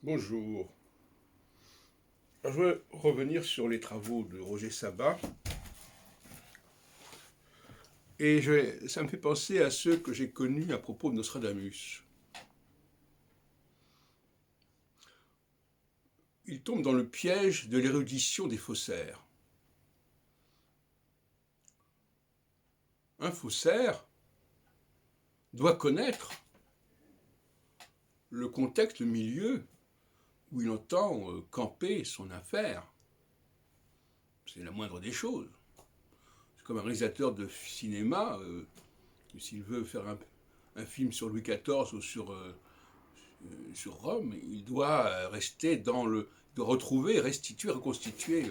Bonjour. Alors, je veux revenir sur les travaux de Roger Sabat et ça me fait penser à ceux que j'ai connus à propos de Nostradamus. Il tombe dans le piège de l'érudition des faussaires. Un faussaire doit connaître le contexte, le milieu où il entend camper son affaire. C'est la moindre des choses. C'est comme un réalisateur de cinéma, s'il veut faire un film sur Louis XIV ou sur Rome, il doit rester de retrouver, restituer, reconstituer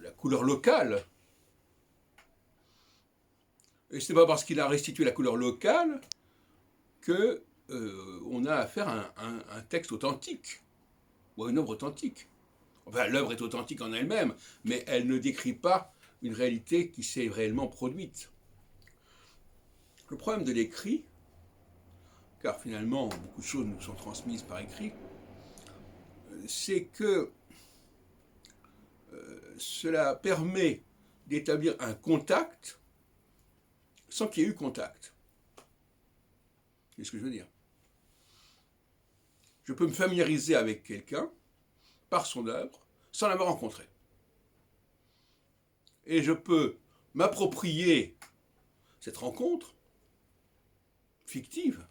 la couleur locale. Et ce n'est pas parce qu'il a restitué la couleur locale que on a affaire à un texte authentique ou à une œuvre authentique. Enfin, l'œuvre est authentique en elle-même, mais elle ne décrit pas une réalité qui s'est réellement produite. Le problème de l'écrit, car finalement beaucoup de choses nous sont transmises par écrit, c'est que cela permet d'établir un contact sans qu'il y ait eu contact. C'est ce que je veux dire. Je peux me familiariser avec quelqu'un par son œuvre sans l'avoir rencontré. Et je peux m'approprier cette rencontre fictive.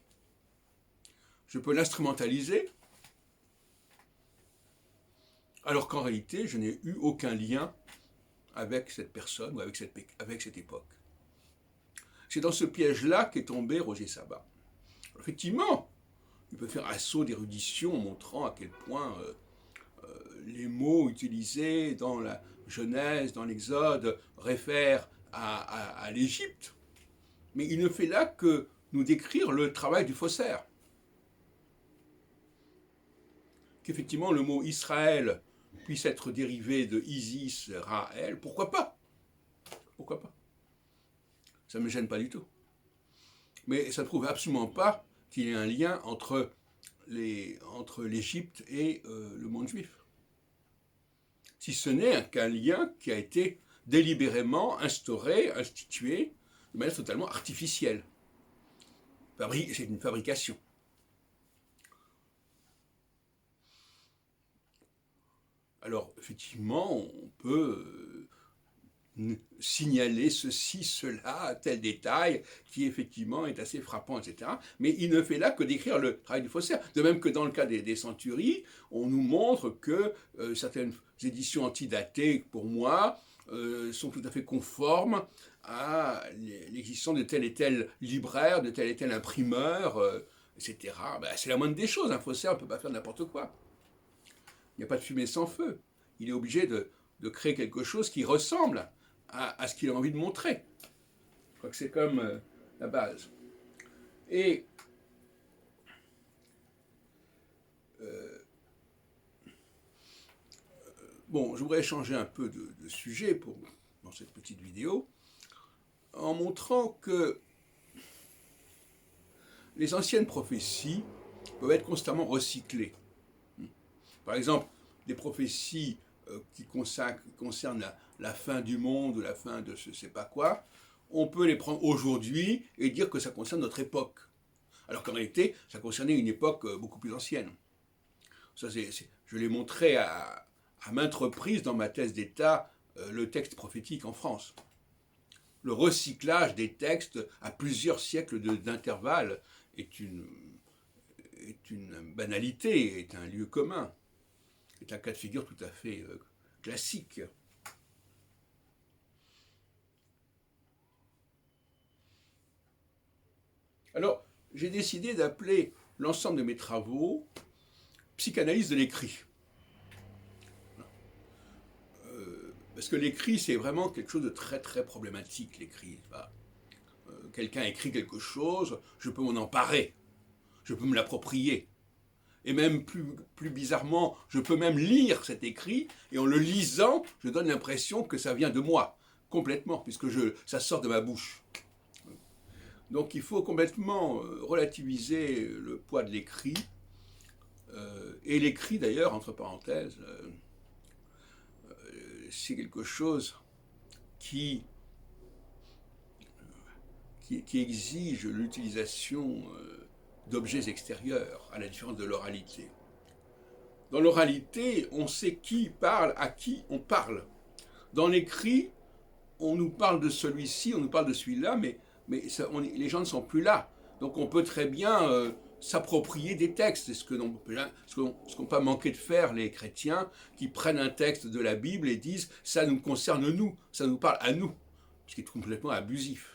Je peux l'instrumentaliser alors qu'en réalité, je n'ai eu aucun lien avec cette personne ou avec cette époque. C'est dans ce piège-là qu'est tombé Roger Sabat. Effectivement, il peut faire assaut d'érudition montrant à quel point les mots utilisés dans la Genèse, dans l'Exode, réfèrent à l'Égypte. Mais il ne fait là que nous décrire le travail du faussaire. Qu'effectivement le mot Israël puisse être dérivé de Isis, Raël, pourquoi pas? Pourquoi pas? Ça ne me gêne pas du tout. Mais ça ne prouve absolument pas qu'il y ait un lien entre l'Égypte et le monde juif. Si ce n'est qu'un lien qui a été délibérément instauré, institué, de manière totalement artificielle. C'est une fabrication. Alors, effectivement, on peut signaler ceci, cela, tel détail, qui effectivement est assez frappant, etc. Mais il ne fait là que décrire le travail du faussaire. De même que dans le cas des centuries, on nous montre que certaines éditions antidatées, pour moi, sont tout à fait conformes à l'existence de tel et tel libraire, de tel et tel imprimeur, etc. Ben, c'est la moindre des choses, un faussaire ne peut pas faire n'importe quoi. Il n'y a pas de fumée sans feu. Il est obligé de créer quelque chose qui ressemble à ce qu'il a envie de montrer. Je crois que c'est comme la base. Et bon, je voudrais changer un peu de sujet dans cette petite vidéo en montrant que les anciennes prophéties peuvent être constamment recyclées. Par exemple, des prophéties qui concernent la fin du monde ou la fin de je ne sais pas quoi, on peut les prendre aujourd'hui et dire que ça concerne notre époque. Alors qu'en réalité, ça concernait une époque beaucoup plus ancienne. Ça, je l'ai montré à maintes reprises dans ma thèse d'État, le texte prophétique en France. Le recyclage des textes à plusieurs siècles d'intervalle est une banalité, est un lieu commun. C'est un cas de figure tout à fait classique. Alors, j'ai décidé d'appeler l'ensemble de mes travaux psychanalyse de l'écrit. Parce que l'écrit, c'est vraiment quelque chose de très très problématique, l'écrit. Quelqu'un écrit quelque chose, je peux m'en emparer, je peux me l'approprier. Et même plus bizarrement, je peux même lire cet écrit, et en le lisant, je donne l'impression que ça vient de moi, complètement, puisque ça sort de ma bouche. Donc il faut complètement relativiser le poids de l'écrit, Et l'écrit d'ailleurs, entre parenthèses, c'est quelque chose qui, qui exige l'utilisation d'objets extérieurs, à la différence de l'oralité. Dans l'oralité, on sait qui parle, à qui on parle. Dans l'écrit, on nous parle de celui-ci, on nous parle de celui-là, mais les gens ne sont plus là. Donc on peut très bien s'approprier des textes. C'est ce qu'ont pas manqué de faire les chrétiens, qui prennent un texte de la Bible et disent « ça nous concerne nous, ça nous parle à nous », ce qui est complètement abusif.